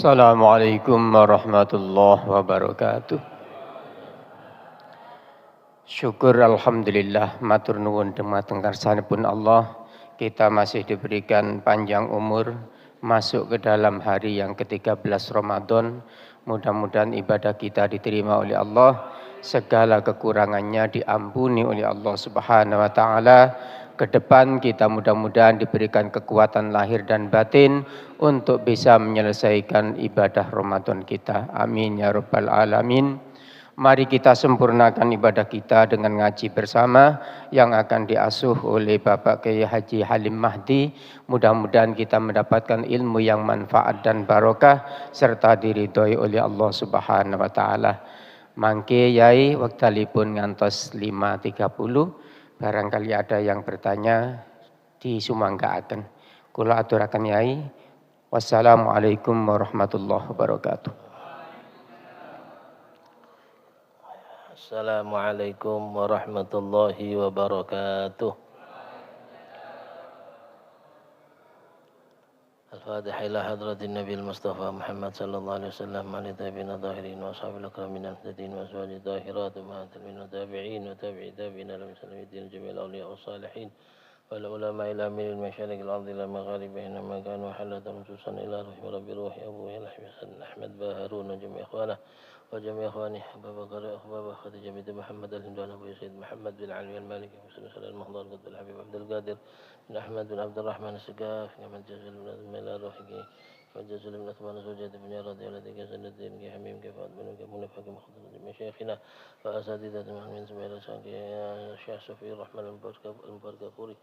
Assalamualaikum warahmatullahi wabarakatuh. Syukur alhamdulillah matur nuwun dumateng karsanipun Allah, kita masih diberikan panjang umur masuk ke dalam hari yang ke-13 Ramadan. Mudah-mudahan ibadah kita diterima oleh Allah, segala kekurangannya diampuni oleh Allah Subhanahu wa taala. Ke depan kita mudah-mudahan diberikan kekuatan lahir dan batin untuk bisa menyelesaikan ibadah Ramadan kita. Amin ya rabbal alamin. Mari kita sempurnakan ibadah kita dengan ngaji bersama yang akan diasuh oleh Bapak Kiai Haji Halim Mahdi. Mudah-mudahan kita mendapatkan ilmu yang manfaat dan barokah serta diridhoi oleh Allah Subhanahu wa taala. Mangke yai wektalipun ngantos 5.30. Barangkali ada yang bertanya disumanggaaken. Kula aturaken yai. Wassalamualaikum warahmatullahi wabarakatuh. Assalamualaikum warahmatullahi wabarakatuh. Al-Fatihah ila hadratin Nabi Mustafa Muhammad sallallahu alaihi wasallam wa tabi'in adh-dhahirin wa ashabil akramin al-muhtadin wa azwajid dhahirat wa ma'atamin wa tabi'in wa tabi'i tabi'in ala muslimin jami'il awliya wa salihin wal ulama ila min al-masyarik al-ardi ila magharibihin ma kanu halatan khususan ila rabbi ruhi Abu Hasan Ahmad Baharun wa jami' ikhwanah وجميع إخواني أحباب أخباب خديجة بنت محمد الهندوان أبو سيد محمد بن علي المالكي وسلم سلام المحضر قد الحبيب عبد القادر بن أحمد بن عبد الرحمن السقاف كما جزل بن أزميل روحي كما جزل بن أثمان زوجة بن رضي الذي كسن الدين كحميم كفاد بن كمنفع كمخضر مشايخنا وأساتذة من سمير الشيخ صفي الرحمن المبركفوري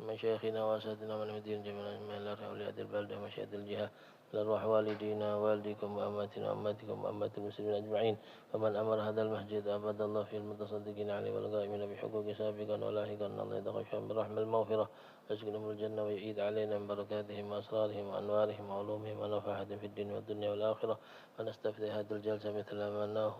مشايخنا وأساتذة من المدين جميعا من الله أولياء البلدة مشاهد الجهة لأرواح والدينا والديكم وأماتنا وأماتكم وأمات المسلمين أجمعين ومن أمر هذا المسجد أبد الله في المتصدقين عليه والقائمين بحقوق سابقا ولاحقا الله يتغشى برحمة المغفرة ويسكنهم الجنة ويعيد علينا من بركاتهم وأسرارهم وأنوارهم وعلومهم ونفعهم في الدنيا والدنيا والآخرة ونستفتح هذه الجلسة مثل ما ناه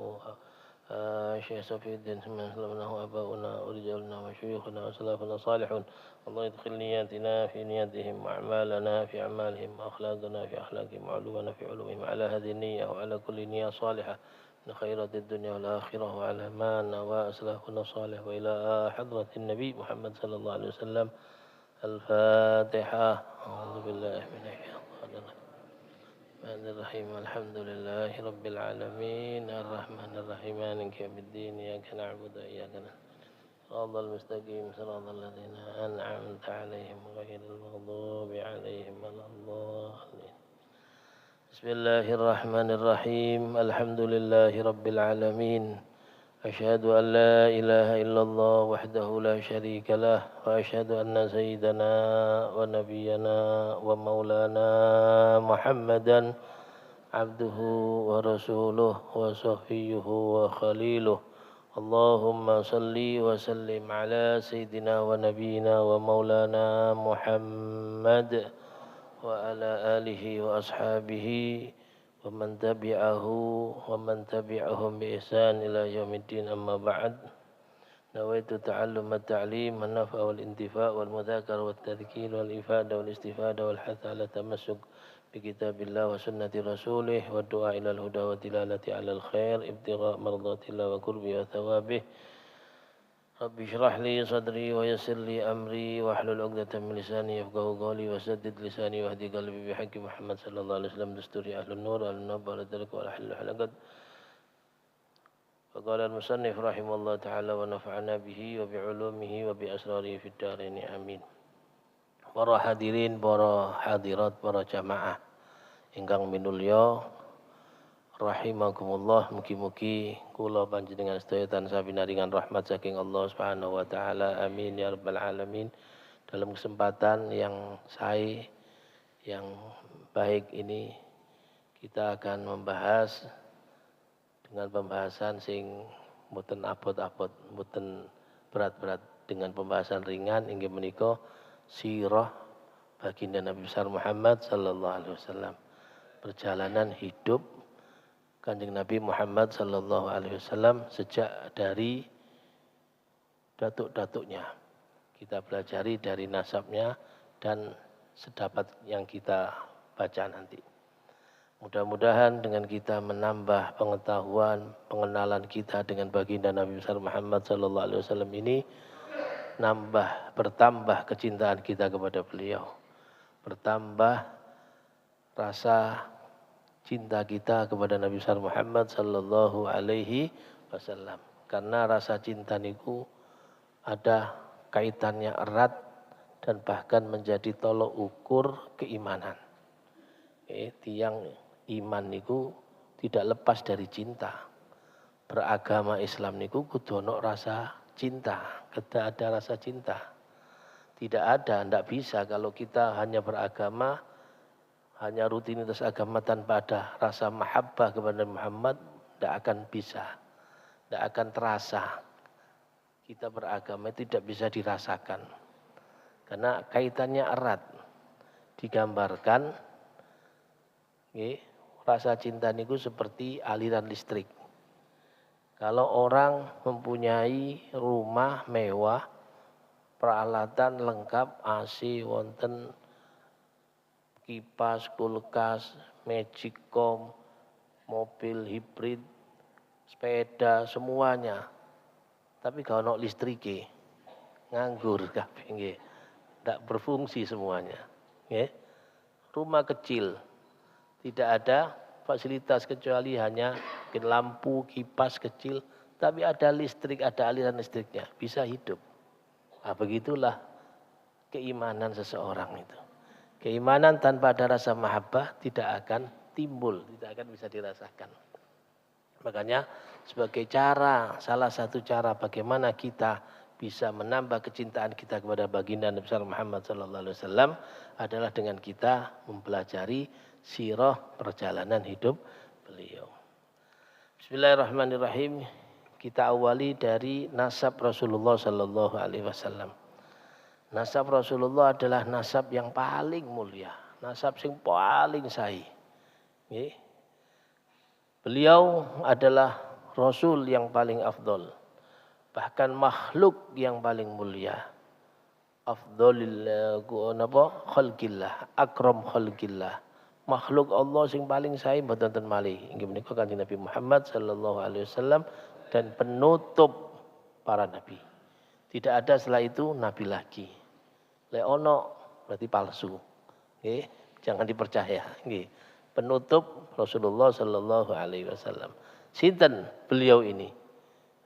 شيخ صفي الدين من سلمناه أباؤنا ورجالنا وشيوخنا وسلافنا صالحون الله يدخل نياتنا في نياتهم وأعمالنا في أعمالهم وأخلاقنا في أخلاقهم وعلومنا في علومهم على هذه النية وعلى كل نية صالحة من خيرات الدنيا والآخرة وعلى ما نوى أسلافنا الصالح وإلى حضرة النبي محمد صلى الله عليه وسلم. الفاتحة. أعوذ بالله من الشيطان الرحيم. الحمد لله رب العالمين الرحمن الرحيم مالك يوم الدين إياك نعبد وإياك نستعين صراط المستقيم صراط الذين أنعمت عليهم غير المغضوب عليهم ولا الضالين. بسم الله الرحمن الرحيم. الحمد لله رب العالمين. أشهد أن لا إله إلا الله وحده لا شريك له وأشهد أن سيدنا ونبينا ومولانا محمدا عبده ورسوله وصفيه وخليله. اللهم صل وسلم على سيدنا ونبينا ومولانا محمد وعلى آله وأصحابه ومن تبعهم بإحسان إلى يوم الدين. أما بعد، نويت تعلم التعليم والنفع والانتفاع والمذاكرة والتذكير والإفادة والاستفادة والحث على التمسك بكتاب الله وسنة رسوله والدعاء إلى الهدى والدلالة على الخير ابتغاء مرضات الله وقربه وثوابه. رب اشرح لي صدري ويسر لي أمري واحلل عقدة من لساني يفقهوا قولي وسدد لساني واهدي قلبي بحق محمد صلى الله عليه وسلم. دستوري أهل النور أهل النبى أهل الدرك والحل حلقت. فقال المصنف رحمه الله تعالى ونفعنا به وبعلومه وبأسراره في الدارين آمين. Para hadirin, para hadirat, para jamaah ingkang minulya rahimakumullah, mugi-mugi kula panjenengan sedaya tansah pinaringan rahmat saking Allah Subhanahu wa taala. Amin ya rabbal alamin. Dalam kesempatan yang yang baik ini kita akan membahas dengan pembahasan sing mboten abot-abot, mboten berat-berat, dengan pembahasan ringan inggih menika sirah baginda Nabi besar Muhammad sallallahu alaihi wasallam. Perjalanan hidup Kanjeng Nabi Muhammad sallallahu alaihi wasallam sejak dari datuk-datuknya. Kita pelajari dari nasabnya dan sedapat yang kita baca nanti. Mudah-mudahan dengan kita menambah pengetahuan, pengenalan kita dengan baginda Nabi besar Muhammad sallallahu alaihi wasallam ini bertambah kecintaan kita kepada beliau. Bertambah rasa cinta kita kepada Nabi besar Muhammad sallallahu alaihi wasallam. Karena rasa cinta niku ada kaitannya erat dan bahkan menjadi tolok ukur keimanan. Tiang iman niku tidak lepas dari cinta. Beragama Islam niku kudu ono rasa cinta, kita ada rasa cinta. Tidak ada, tidak bisa kalau kita hanya beragama, hanya rutinitas agama tanpa ada rasa mahabbah kepada Muhammad, tidak akan bisa, tidak akan terasa. Kita beragama tidak bisa dirasakan. Karena kaitannya erat. Digambarkan, rasa cinta niku seperti aliran listrik. Kalau orang mempunyai rumah mewah, peralatan lengkap, AC, wonten, kipas, kulkas, magicom, mobil hibrid, sepeda, semuanya. Tapi kalau no listrike, nganggur kabeh nggih. Tidak berfungsi semuanya. Rumah kecil, tidak ada fasilitas kecuali hanya lampu, kipas kecil, tapi ada listrik, ada aliran listriknya, bisa hidup. Nah, begitulah keimanan seseorang itu. Keimanan tanpa ada rasa mahabbah tidak akan timbul, tidak akan bisa dirasakan. Makanya sebagai cara, salah satu cara bagaimana kita bisa menambah kecintaan kita kepada baginda Nabi Muhammad SAW adalah dengan kita mempelajari sirah perjalanan hidup beliau. Bismillahirrahmanirrahim. Kita awali dari nasab Rasulullah Sallallahu Alaihi Wasallam. Nasab Rasulullah adalah nasab yang paling mulia, nasab yang paling sahih. Beliau adalah Rasul yang paling afdol, bahkan makhluk yang paling mulia. Afdolil khalqillah, akram khalqillah. Makhluk Allah sing paling sae mboten ten malih. Inggih menika Kanjeng Nabi Muhammad sallallahu alaihi wasallam dan penutup para nabi. Tidak ada setelah itu nabi lagi. Lek ono berarti palsu. Nggih, jangan dipercaya, nggih. Penutup Rasulullah sallallahu alaihi wasallam. Sinten beliau ini?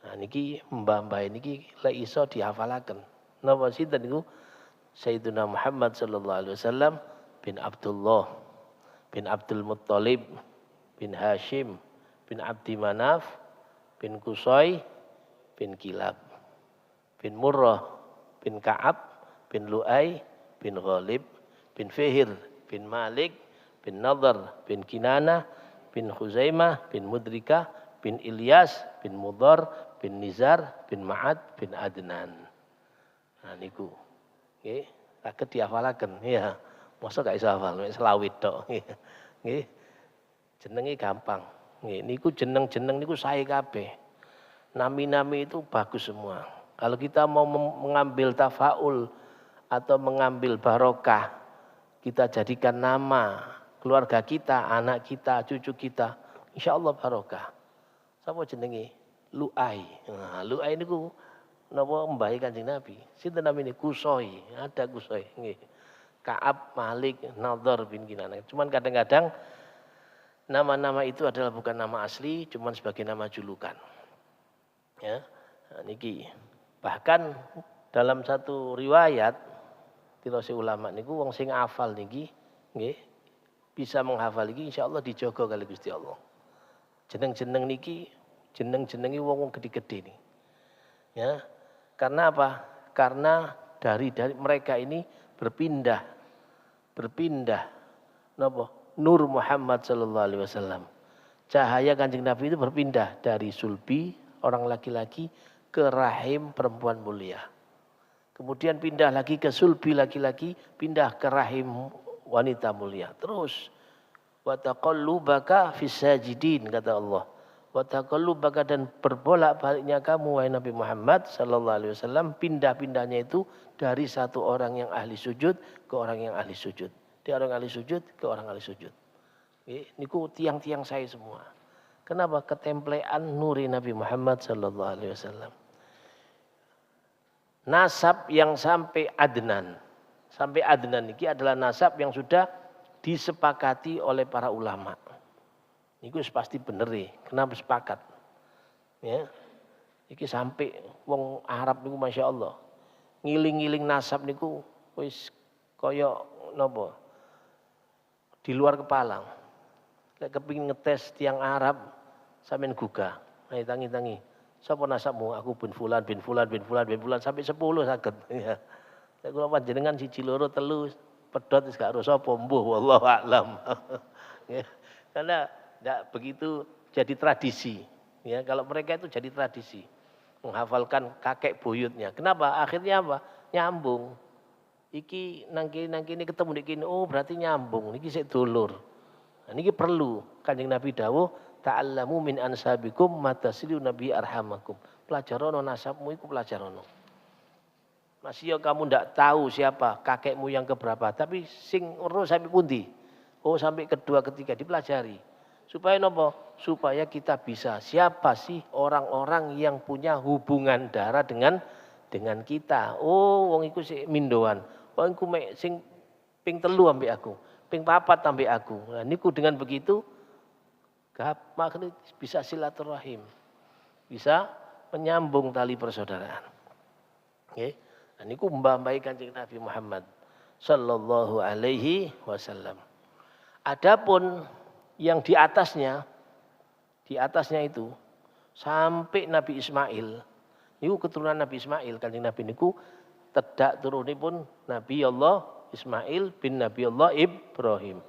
Nah niki mbah-mbah niki lek iso dihafalaken. Napa sinten niku? Sayyidina Muhammad sallallahu alaihi wasallam bin Abdullah bin Abdul Muttalib bin Hashim bin Abdi Manaf bin Qusay bin Kilab bin Murrah bin Ka'ab bin Lu'ay bin Ghalib bin Fihir bin Malik bin Nadhr bin Kinana bin Khuzaimah bin Mudrikah bin Ilyas bin Mudhar bin Nizar bin Ma'ad bin Adnan. Nah niku nggih saged dihafalaken ya. Masa gak iso hafal, selawit tok. Nggih. Jenenge gampang. Nggih, niku jeneng-jeneng niku sae kabeh. Nami-nami itu bagus semua. Kalau kita mau mengambil tafaul atau mengambil barokah, kita jadikan nama keluarga kita, anak kita, cucu kita, insyaallah barokah. Sapa jenenge? Lu'ai. Nah, Lu'ai niku napa mbahe Kanjeng Nabi. Sinten namine? Qusay. Ada Qusay, nggih. Ka'ab, Malik, Nadhr bin Kinana. Cuman kadang-kadang nama-nama itu adalah bukan nama asli, cuman sebagai nama julukan. Ya, nah, niki. Bahkan dalam satu riwayat tirose ulama niku wong sing hafal niki, nggih, bisa menghafal niki insyaallah dijaga kali Gusti Allah. Jeneng-jeneng niki, jeneng-jenengi wong gede-gede nih. Ya. Karena apa? Karena dari mereka ini berpindah napa nur Muhammad sallallahu alaihi wasallam, cahaya Kanjeng Nabi itu berpindah dari sulbi orang laki-laki ke rahim perempuan mulia, kemudian pindah lagi ke sulbi laki-laki, pindah ke rahim wanita mulia, terus wa taqallubaka fis sajidin kata Allah. Wa taqallubaka dan berbolak-baliknya kamu wahai Nabi Muhammad sallallahu alaihi wasallam, pindah-pindahnya itu dari satu orang yang ahli sujud ke orang yang ahli sujud. Dari orang ahli sujud ke orang ahli sujud. Niku tiang-tiang saya semua. Kenapa? Ketemplean nuri Nabi Muhammad sallallahu alaihi wasallam. Nasab yang sampai Adnan. Sampai Adnan ini adalah nasab yang sudah disepakati oleh para ulama. Niku pasti bener ya. Kenapa sepakat? Ya. Iki sampai wong Arab niku Masya Allah. Ngiling-ngiling nasab niku wis kaya napa? Di luar kepala. Lek kepingin ngetes tiang Arab sampean gugah. Ayo tangi-tangi. Sapa nasabmu? Aku bin fulan bin fulan bin fulan bin fulan sampai 10 saged. Ya. Lek kula panjenengan 1 2 3 pedhot wis gak ero sapa mbuh wallahu a'lam. Ya. Karena enggak begitu jadi tradisi. Ya, kalau mereka itu jadi tradisi. Menghafalkan kakek buyutnya. Kenapa? Akhirnya apa? Nyambung. Iki nangkini ketemu di kini. Oh, berarti nyambung. Niki sik dulur. Nah, niki perlu. Kanjeng Nabi dawuh, ta'allamu min ansabikum matasilu nabi arhamakum. Pelajarono nasabmu iku pelajarono. Masih kamu ndak tahu siapa kakekmu yang keberapa, tapi sing ero sampai pundi? Oh, sampai kedua ketiga dipelajari. Supaya nopo? Supaya kita bisa siapa sih orang-orang yang punya hubungan darah dengan kita. Oh, wong iku sik mindoan. Wong iku sing ping 3 ambek aku, ping 4 ambek aku. Nah, niku dengan begitu makanya bisa silaturahim. Bisa menyambung tali persaudaraan. Nggih. Nah, niku mbah-mbahe Kanjeng Nabi Muhammad sallallahu alaihi wasallam. Adapun yang di atasnya itu sampai Nabi Ismail, niku keturunan Nabi Ismail, Kanjeng Nabi niku tedak turunipun Nabi Allah Ismail bin Nabi Allah Ibrahim.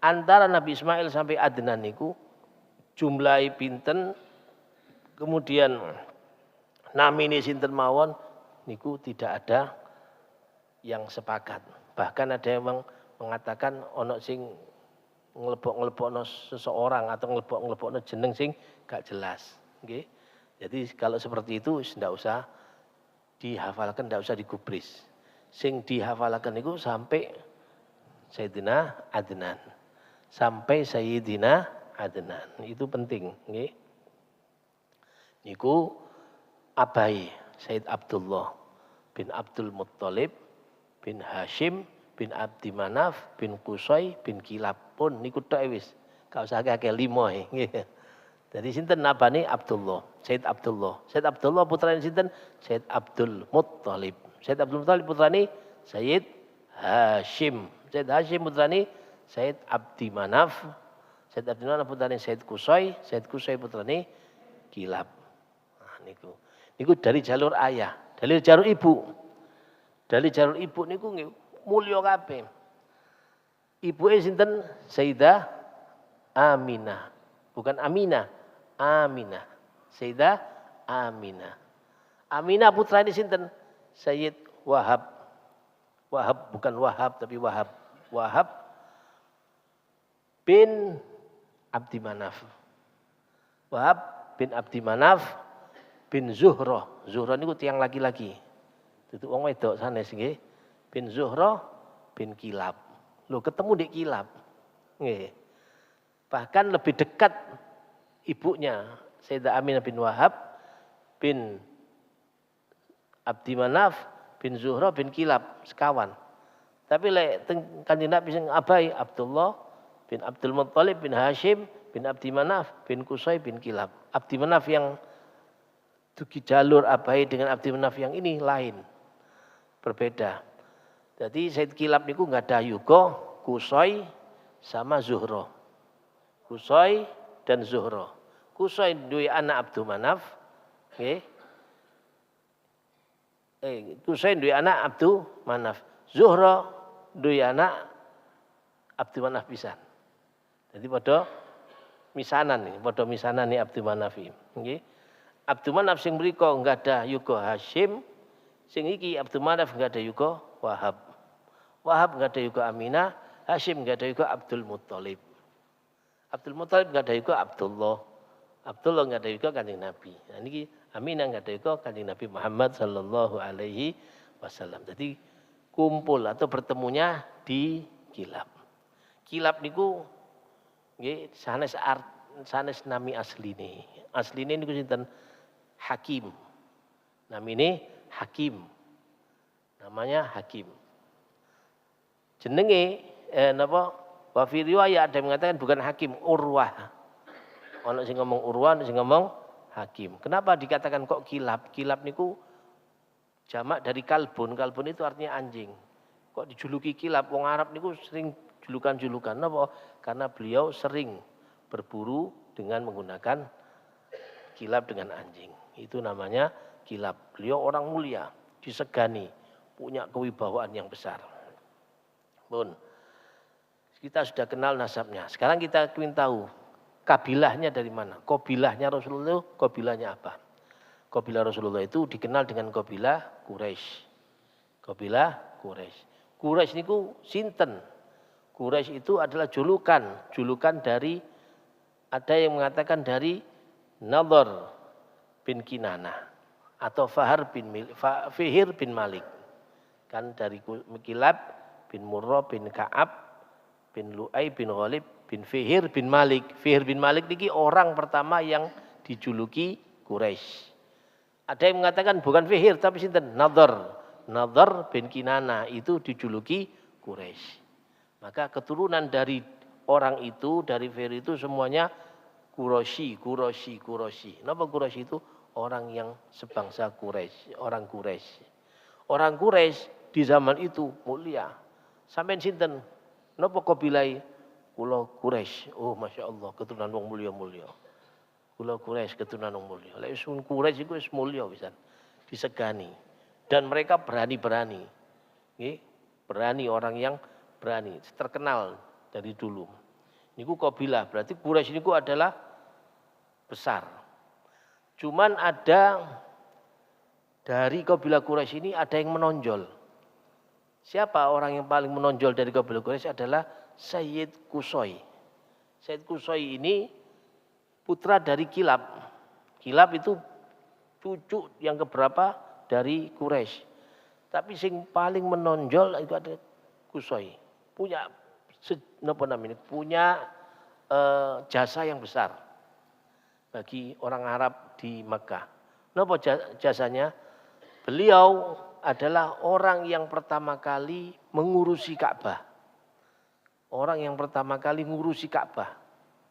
Antara Nabi Ismail sampai Adnan niku jumlahi pinten, kemudian namine sinten mawon niku tidak ada yang sepakat. Bahkan ada yang mengatakan ono sing ngelebok-ngelebokno seseorang atau ngelebok-ngelebokno jeneng sing gak jelas. Okay? Jadi kalau seperti itu tidak usah dihafalkan, tidak usah digubris. Sing dihafalkan itu sampai Sayyidina Adnan. Sampai Sayyidina Adnan. Itu penting. Okay? Niku abai Sayyid Abdullah bin Abdul Muttalib bin Hashim bin Abdi Manaf bin Qusay bin Kilab pun niku tok wis. Gak usah akeh 5 nggih. Jadi sinten nabane Abdullah, Sayyid Abdullah. Sayyid Abdullah putrane sinten? Sayyid Abdul Muttalib. Sayyid Abdul Muttalib putrane Sayyid Hashim. Sayyid Hashim putrane Sayyid Abdi Manaf. Sayyid Abdi Manaf putrane Sayyid Qusay. Sayyid Qusay putrane Kilab. Nah, niku. Niku dari jalur ayah, dari jalur ibu. Dari jalur ibu niku mulya kabeh. Ibuke sinten? Sayyidah Aminah. Bukan Aminah, Aminah. Sayyidah Aminah. Aminah putrane sinten? Sayyid Wahab. Wahab bukan Wahab tapi Wahab. Wahab bin Abdi Manaf. Wahab bin Abdi Manaf bin Zuhroh. Zuhroh niku tiyang laki-laki. Itu wong wedok sanes nggih. Bin Zuhroh bin Kilab. Loh ketemu di Kilab. Nggih. Bahkan lebih dekat ibunya Sayyidah Aminah bin Wahab bin Abdi Manaf bin Zuhroh bin Kilab sekawan. Tapi lek Kanjeng Nabi sing abai Abdullah bin Abdul Muttalib bin Hashim bin Abdi Manaf bin Qusay bin Kilab. Abdi Manaf yang dugi jalur abai dengan Abdi Manaf yang ini lain. Berbeda. Jadi Sayyid Kilab niku enggak ada yuga, Qusay sama Zuhroh. Qusay dan Zuhroh. Qusay duwe anak Abdul Manaf, nggih. Qusay duwe anak Abdul Manaf. Zuhroh duwe anak Abdul Manaf pisan. Jadi padha misanan nih Abdul Manaf iki, nggih. Abdul Manaf sing mriko enggak ada yuga Hashim, sing iki Abdul Manaf enggak ada yuga Wahab. Wahab enggak ada yuga Aminah, Hashim enggak ada yuga Abdul Muttalib. Abdul Muttalib enggak ada yuga Abdullah. Abdullah enggak ada yuga Kanjeng Nabi. Nah niki Aminah enggak ada yuga Kanjeng Nabi Muhammad sallallahu alaihi wasallam. Jadi kumpul atau bertemunya di Kilab. Kilab niku Nggih, sanes nami asline. Asline niku sinten? Hakim. Namine Hakim. Namanya Hakim. Jenenge napa? Wa fi riwayat ada yang mengatakan bukan Hakim, Urwah. Ono sing ngomong Urwah, ono sing ngomong Hakim. Kenapa dikatakan kok kilab? Kilab niku jamak dari kalbun. Kalbun itu artinya anjing. Kok dijuluki kilab? Wong Arab niku sering julukan-julukan. Napa? Karena beliau sering berburu dengan menggunakan kilab dengan anjing. Itu namanya kilab. Beliau orang mulia, disegani, punya kewibawaan yang besar. Pun kita sudah kenal nasabnya. Sekarang kita ingin tahu kabilahnya dari mana. Kabilahnya Rasulullah itu kabilahnya apa? Kabilah Rasulullah itu dikenal dengan kabilah Quraisy. Kabilah Quraisy. Quraisy niku sinten? Quraisy itu adalah julukan dari ada yang mengatakan dari Nadhr bin Kinanah atau Fihir bin Malik. Kan dari Kilab bin Murrah bin Ka'ab bin Lu'ay bin Ghalib bin Fihir bin Malik. Fihir bin Malik niki orang pertama yang dijuluki Quraisy. Ada yang mengatakan bukan Fihir tapi sinten? Nadhr bin Kinanah itu dijuluki Quraisy. Maka keturunan dari orang itu, dari Fihir itu semuanya Quraisy. Napa Quraisy itu? Orang yang sebangsa Quraisy, orang Quraisy. Orang Quraisy di zaman itu mulia. Sampeyan sinten? Napa kabilai? Kula Quraisy. Oh, Masya Allah, keturunan wong mulia-mulia. Kula Quraisy keturunan wong mulia. Lek wis Quraisy iku wis mulia pisan. Disegani. Dan mereka berani-berani. Nggih, berani, orang yang berani, terkenal dari dulu. Niku kabilah, berarti Quraisy niku adalah besar. Cuman ada dari kabilah Quraisy ini ada yang menonjol. Siapa orang yang paling menonjol dari kabilah Quraisy adalah Sayyid Qusay. Sayyid Qusay ini putra dari Kilab. Kilab itu cucu yang keberapa dari Quraisy. Tapi sing paling menonjol itu ada Qusay. Punya jasa yang besar bagi orang Arab di Mekah. Napa jasanya? Beliau adalah orang yang pertama kali mengurusi Ka'bah. Orang yang pertama kali ngurusi Ka'bah.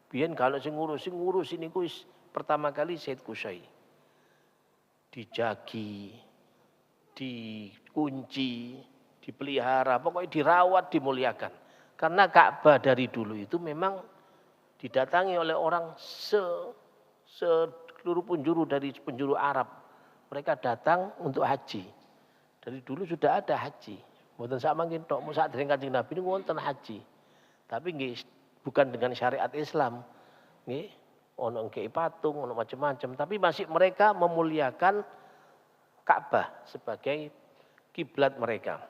Biyen kalau sing ngurusi niku pertama kali Sayyid Qusay. Dijagi, dikunci, dipelihara, pokoknya dirawat, dimuliakan. Karena Ka'bah dari dulu itu memang didatangi oleh orang seluruh penjuru dari penjuru Arab. Mereka datang untuk haji. Dari dulu sudah ada haji. Mboten sak mangkin tok, sak dereng Kanjeng Nabi niku wonten haji. Tapi nggih bukan dengan syariat Islam. Nggih, ono ngkei patung, ono macam-macam, tapi masih mereka memuliakan Ka'bah sebagai kiblat mereka.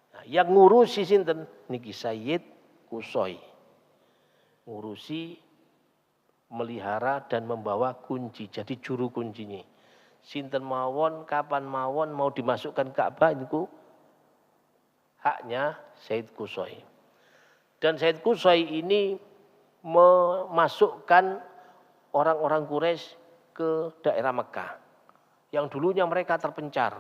Nah, yang ngurusi sinten niki Sayyid Qusay. Ngurusi, melihara dan membawa kunci, jadi juru kuncinya. Sinten mawon, kapan mawon mau dimasukkan Ka'bah itu haknya Sayyid Qusay. Dan Sayyid Qusay ini memasukkan orang-orang Quraisy ke daerah Mekah. Yang dulunya mereka terpencar.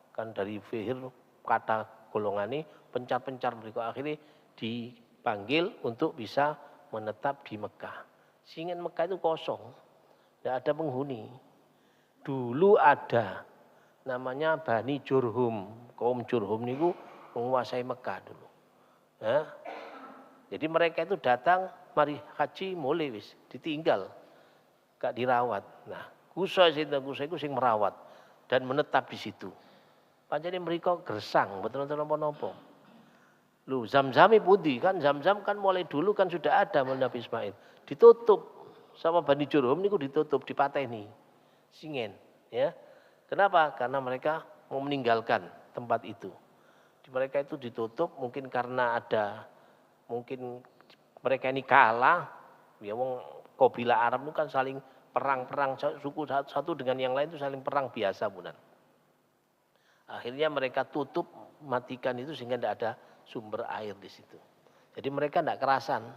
Kan dari Fihir kata golongan ini pencar-pencar mereka akhirnya dipanggil untuk bisa menetap di Mekah. Sehingga Mekah itu kosong, tidak ada penghuni. Dulu ada namanya Bani Jurhum, kaum Jurhum niku menguasai Mekah dulu. Ya. Jadi mereka itu datang, mari haji mulai wis ditinggal, gak dirawat. Nah, Qusay itu sing merawat dan menetap di situ. Pancene mereka gersang, betul napa-napa. Lu Zam-Zami pundi kan, Zam-Zam kan mulai dulu kan sudah ada Nabi Ismail. Ditutup sama Bani Jurhum niku ditutup, dipateni. Singen, ya. Kenapa? Karena mereka mau meninggalkan tempat itu. Di mereka itu ditutup mungkin karena mungkin mereka ini kalah. Ya wong kabilah Arab itu kan saling perang-perang, suku satu dengan yang lain itu saling perang biasa, Bunan. Akhirnya mereka tutup, matikan itu sehingga tidak ada sumber air di situ. Jadi mereka tidak kerasan.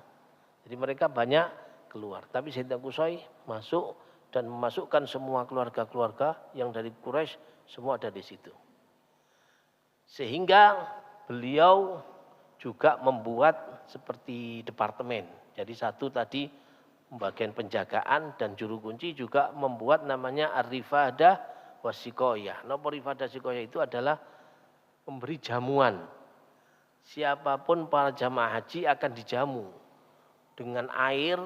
Jadi mereka banyak keluar. Tapi Sayyidina Qusay masuk dan memasukkan semua keluarga-keluarga yang dari Quraisy semua ada di situ. Sehingga beliau juga membuat seperti departemen. Jadi satu tadi bagian penjagaan dan juru kunci juga membuat namanya Ar-Rifadah Wasikoyah. Napa Rifadah Sikoyah itu adalah memberi jamuan. Siapapun para jamaah haji akan dijamu dengan air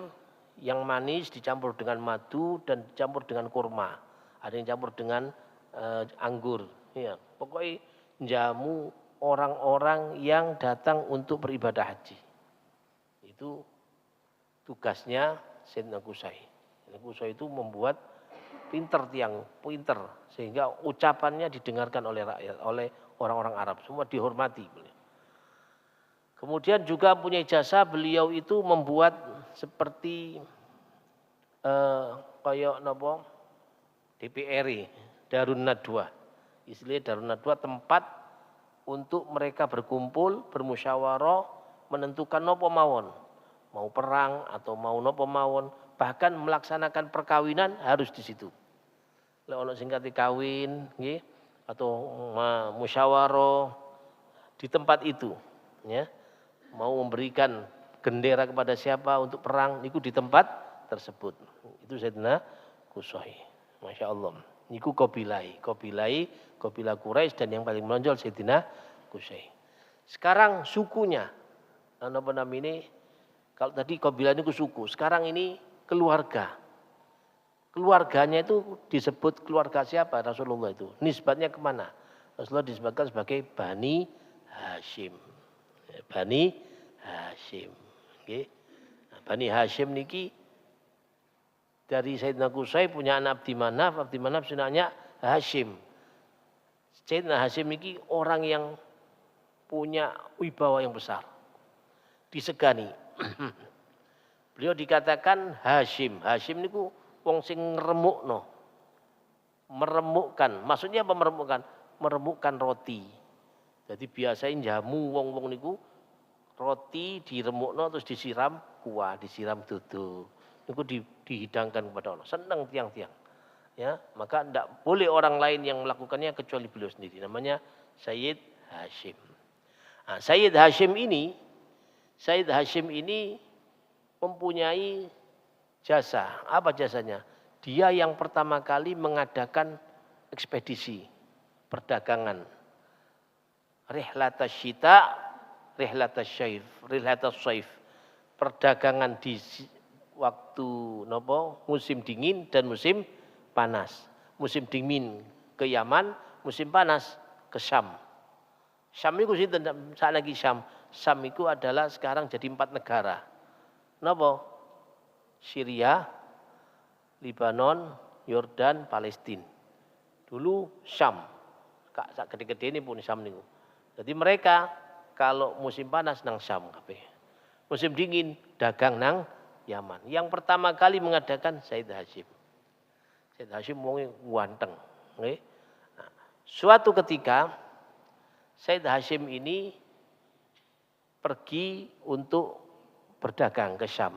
yang manis dicampur dengan madu dan dicampur dengan kurma. Ada yang campur dengan anggur. Ya, pokoknya jamu orang-orang yang datang untuk beribadah haji. Itu tugasnya Sayyidina Qusay. Sayyidina Qusay itu membuat pinter sehingga ucapannya didengarkan oleh rakyat, oleh orang-orang Arab, semua dihormati. Kemudian juga punya jasa beliau itu membuat seperti kayak napa DPRI, Darun Nadwa. Istilahnya Darun Nadwa tempat untuk mereka berkumpul, bermusyawarah, menentukan napa mawon. Mau perang atau mau napa mawon, bahkan melaksanakan perkawinan harus di situ. Lek ono sing kate kawin nggih atau musyawarah di tempat itu, ya. Mau memberikan gendera kepada siapa untuk perang niku di tempat tersebut. Itu Sayyidina Qusay. Masya Allah. Niku Qabilah Quraisy dan yang paling menonjol Sayyidina Qusay. Sekarang sukunya apa namanya? Kalau tadi Qabilah niku suku, sekarang ini keluarga. Keluarganya itu disebut keluarga siapa Rasulullah itu? Nisbatnya kemana? Rasulullah disebutkan sebagai Bani Hashim. Bani Hashim. Okay. Nah, Bani Hashim niki dari Sayyidina Qusay punya anak Abdi Manaf sunanya Hashim. Sayyidina Hashim niki orang yang punya wibawa yang besar. Disegani. Beliau dikatakan Hashim. Hashim niku wong sing ngremukno. Meremukkan. Maksudnya apa meremukkan? Meremukkan roti. Jadi biasain jamu wong-wong niku roti diremukno terus disiram kuah, disiram dudu. Niku dihidangkan kepada Allah. Senang tiang-tiang. Ya, maka tidak boleh orang lain yang melakukannya kecuali beliau sendiri. Namanya Sayyid Hashim. Nah, Sayyid Hashim ini mempunyai jasa. Apa jasanya? Dia yang pertama kali mengadakan ekspedisi perdagangan. Rihlatas syita, rihlatas syaif. Perdagangan di waktu musim dingin dan musim panas. Musim dingin ke Yaman, musim panas ke Syam. Syam itu saat lagi Syam. Syam itu adalah sekarang jadi 4 negara. Napa? Syria, Lebanon, Yordan, Palestina. Dulu Syam. Sak gede-gede ini pun Syam niku. Jadi mereka kalau musim panas nang Syam kabeh. Musim dingin dagang nang Yaman. Yang pertama kali mengadakan Sayyid Hashim. Sayyid Hashim wong ganteng, nggih. Nah, suatu ketika Sayyid Hashim ini pergi untuk berdagang ke Syam.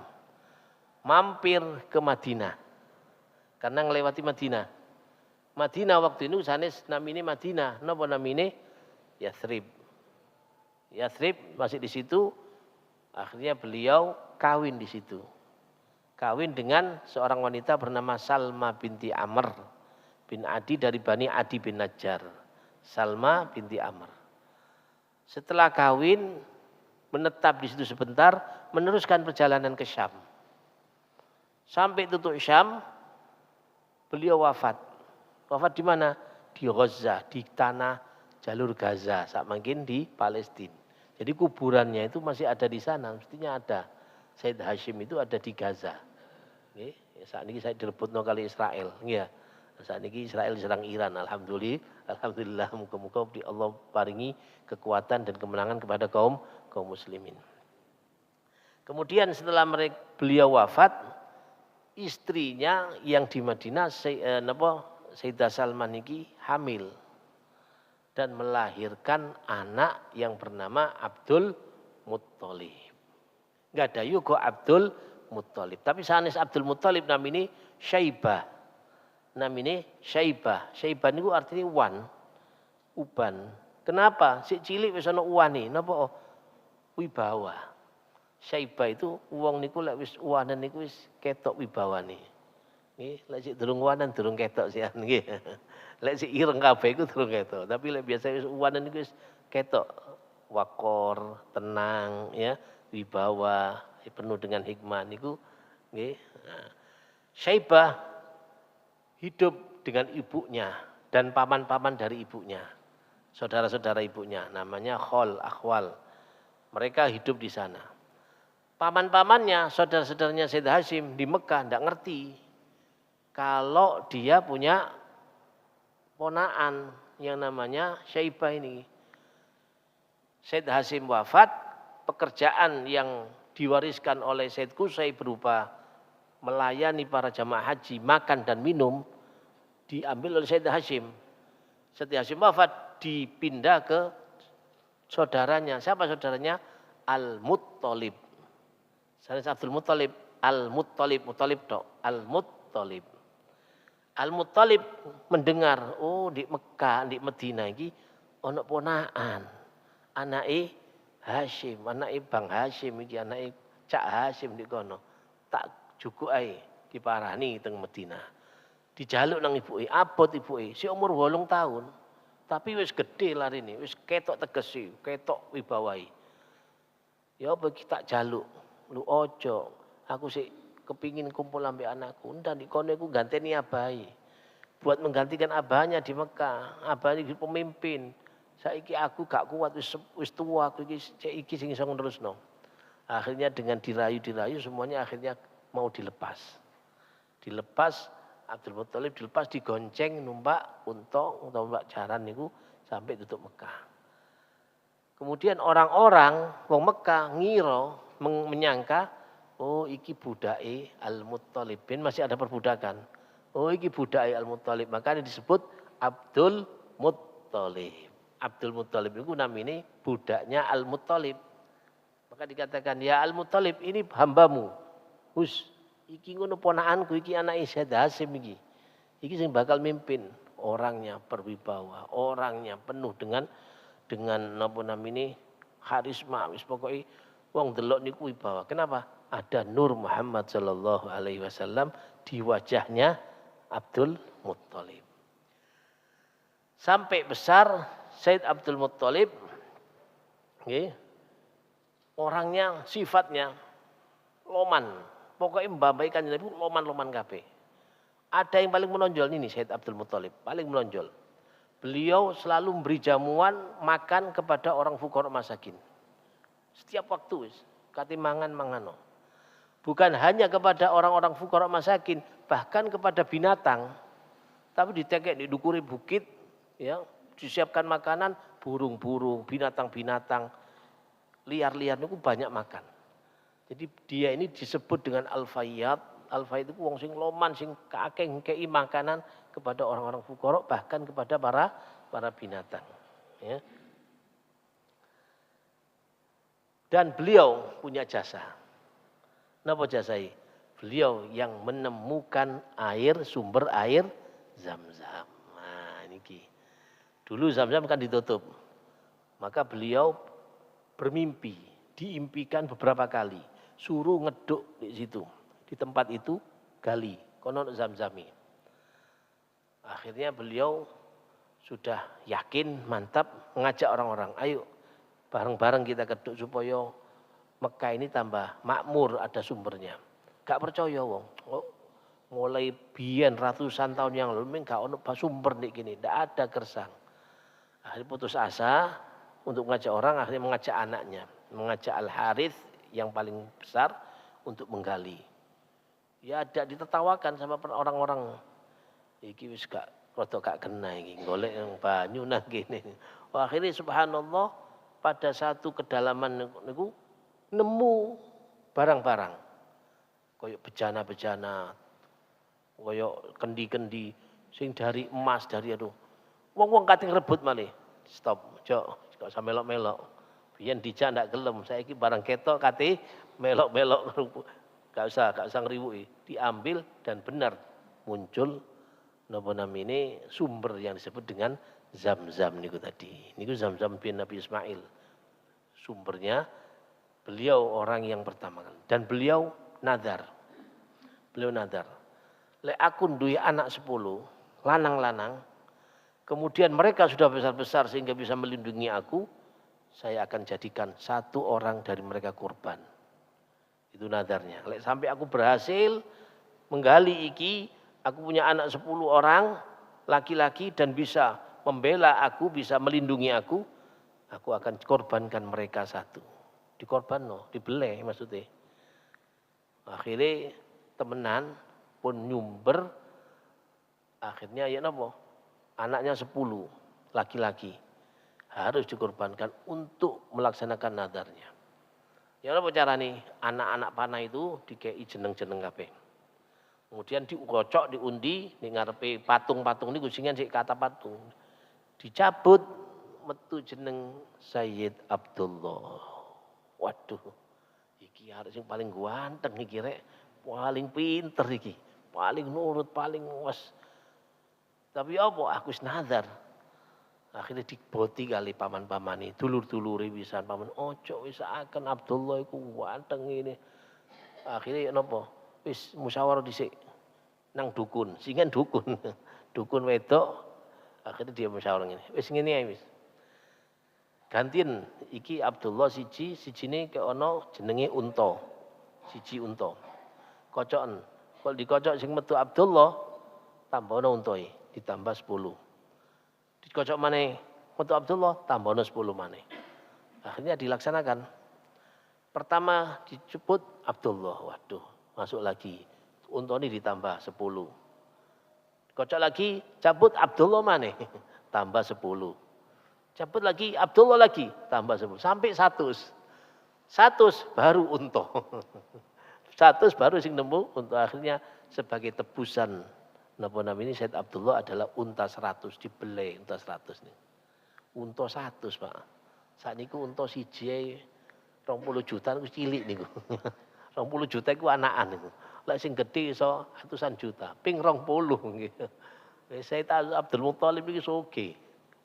Mampir ke Madinah. Karena ngelewati Madinah. Madinah waktu itu sanes namine Madinah, napa namine? Yathrib. Yathrib masih di situ. Akhirnya beliau kawin di situ. Kawin dengan seorang wanita bernama Salma binti Amr bin Adi dari Bani Adi bin Najjar. Salma binti Amr. Setelah kawin menetap di situ sebentar, meneruskan perjalanan ke Syam. Sampai tutup Syam, beliau wafat. Wafat di mana? Di Gaza, di tanah jalur Gaza, saat mungkin di Palestina. Jadi kuburannya itu masih ada di sana, mestinya ada. Sayyid Hashim itu ada di Gaza. Nggih, saat ini saya direbutno kali Israel, nggih. Saat ini Israel diserang Iran, alhamdulillah muga-muga Allah paringi kekuatan dan kemenangan kepada kaum muslimin. Kemudian setelah beliau wafat, istrinya yang di Madinah Sayyidah Salman niki hamil dan melahirkan anak yang bernama Abdul Muttalib. Ngadayu go Abdul Muttalib. Tapi sanes Abdul Muttalib namine Syaibah. Namine Syaibah. Syaibah niku artinya uban. Kenapa? Si cilik wis ana uwane. Napa? Wibawa. Syaibah itu wong niku lek wis uwanen niku wis ketok wibawane. Nggih, lek sik durung uwanen durung ketok sian nggih. Lek sik ireng kabeh iku durung ketok. Tapi lek biasa wis uwanen niku wis ketok wakor, tenang ya, wibawa, penuh dengan hikmah niku nggih. Nah, Syaibah hidup dengan ibunya dan paman-paman dari ibunya. Saudara-saudara ibunya namanya Khol, Akhwal. Mereka hidup di sana. Paman-pamannya, saudara-saudaranya Said Hashim di Mekah tidak ngerti kalau dia punya ponaan yang namanya Syaibah ini. Said Hashim wafat, pekerjaan yang diwariskan oleh Said Qusay berupa melayani para jamaah haji, makan dan minum diambil oleh Said Hashim. Said Hashim wafat, dipindah ke saudaranya. Siapa saudaranya? Al-Muttalib. Sanes Abdul Muttalib, Al-Muttalib, Muttalib tok, Al-Muttalib. Al-Muttalib mendengar, oh di Mekah, di Medina iki ana ponaan. Anake Hashim, anake Bang Hashim iki, anake Cak Hashim di kono. Tak jukuk ae diparani teng Medina. Dijaluk nang ibuke, abot ibuke, si umur 8 tahun. Tapi wis gedhe larine, wis ketok tegesi, ketok wibawahi. Ya apa tak jaluk. Lu ojo, aku sih kepingin kumpul ambek anakku. Ndak di kono iku ganteni abahe. Buat menggantikan abahnya di Mekah. Abah iki pemimpin. Saiki aku gak kuat wis tua aku iki sing iso nerusno. Akhirnya dengan dirayu-dirayu semuanya akhirnya mau dilepas. Dilepas Abdul Muttalib dilepas digonceng numpak unta numpak jaran niku sampai tutup Mekah. Kemudian orang-orang wong Mekah ngira menyangka, oh iki budake Al-Muttalib. Masih ada perbudakan. Oh iki budake Al-Muttalib. Makanya disebut Abdul Muttalib. Abdul Muttalib itu namanya budaknya Al-Muttalib. Maka dikatakan, ya Al-Muttalib ini hambamu. Hus, iki ngono ponakanku, iki anak Said Hashim iki. Iki sing bakal mimpin. Orangnya berwibawa, orangnya penuh dengan napa namine karisma. Wis pokoke wong delok niku wibawa. Kenapa? Ada Nur Muhammad sallallahu alaihi wasallam di wajahnya Abdul Muttalib. Sampai besar Said Abdul Muttalib nggih. Orangnya, sifatnya loman. Pokoknya mbambai Kanjeng Nabi loman-loman kabeh. Ada yang paling menonjol ini Said Abdul Muttalib, paling menonjol. Beliau selalu memberi jamuan makan kepada orang fuqara masakin. Setiap waktu kate mangano. Bukan hanya kepada orang-orang fuqara masakin, bahkan kepada binatang. Tapi ditekek di dukure bukit ya, disiapkan makanan burung-burung, binatang-binatang liar-liar niku banyak makan. Jadi dia ini disebut dengan Al-Fayyad. Al-Fayyad itu wong sing loman sing kakek ngkei makanan kepada orang-orang fuqara bahkan kepada para binatang ya. Dan beliau punya jasa. Napa jasai? Beliau yang menemukan sumber air Zam-Zam. Nah, niki. Dulu Zam-Zam kan ditutup. Maka beliau bermimpi, diimpikan beberapa kali, suruh ngeduk di situ. Di tempat itu gali, konon Zam-Zami. Akhirnya beliau sudah yakin, mantap mengajak orang-orang, ayo bareng-bareng kita keduk supaya Mekah ini tambah makmur, ada sumbernya. Gak percaya wong. Oh, mulai biyen ratusan tahun yang lalu gak ono sumber nek gini, ndak ada gersang. Akhirnya putus asa untuk mengajak orang, akhirnya mengajak anaknya, mengajak Al-Harith yang paling besar untuk menggali. Ya ada ditertawakan sama orang-orang. Iki wis gak rada gak kena iki, golek yang banyu nang kene. Akhirnya subhanallah pada satu kedalaman niku nemu barang-barang koyok bejana-bejana, koyok kendi-kendi sing dari emas, dari aduh. Wong-wong kating rebut malih. Stop, jok, kok sampe melok-melok. Biyen dijak ndak gelem, saiki barang ketok kate melok-melok, gak usah ngeriwuki, diambil dan benar muncul napa namine sumber yang disebut dengan Zam-Zam niku tadi. Niku Zam-Zam bin Nabi Ismail. Sumbernya beliau orang yang pertama kali dan beliau nadar. Beliau nadar. Lek aku duwe anak 10, lanang-lanang, kemudian mereka sudah besar-besar sehingga bisa melindungi aku, saya akan jadikan satu orang dari mereka kurban. Itu nadarnya. Lek sampai aku berhasil menggali iki, aku punya anak 10 orang laki-laki dan bisa membela aku, bisa melindungi aku akan korbankan mereka satu. Dikorban no, dibeleh maksudnya. Akhirnya temenan pun nyumber, akhirnya ya napa? Anaknya 10 laki-laki harus dikorbankan untuk melaksanakan nadarnya. Ya apa cara nih? Anak-anak panah itu dikei jeneng-jeneng kabeh. Kemudian dikocok, diundi, ning ngarepe patung-patung niku singen sik kata patung. Dicabut metu jeneng Sayyid Abdullah. Waduh. Iki arek sing paling ganteng iki rek, paling pinter iki, paling nurut, paling was. Tapi apa aku wis nazar. Akhirnya diboti kali paman-pamane, dulur-dulure wisan paman, ojo wis akan Abdullah iku ganteng ini. Akhirnya napa? Wis musyawarah dhisik nang dukun, singen dukun. Dukun wedok. Akhirnya dia musyawarah ngene. Wis ngene ae wis. Gantiin iki Abdullah sijine ke ana jenenge unta. Siji unta. Kocoken. Kalau dikocok sing metu Abdullah tambahno untae ditambah 10. Dikocok maneh metu Abdullah tambahno 10 maneh. Akhirnya dilaksanakan. Pertama disebut Abdullah. Waduh, masuk lagi. Untane ditambah 10. Kocok lagi, cabut Abdullah maneh tambah 10. Cabut lagi, Abdullah lagi, tambah 10. Sampai 100. 100 baru unta. 100 baru sing nemu untuk akhirnya sebagai tebusan. Napa namanya Said Abdullah adalah unta 100, dibeleh unta 100 nih. Unta 100, Pak. Sakniku unta siji 20 juta niku cilik niku. 20 juta iku anakan niku. Lek sing gedhe iso ratusan juta, ping 20 nggih. Said Abdul Muthalib iki sugih.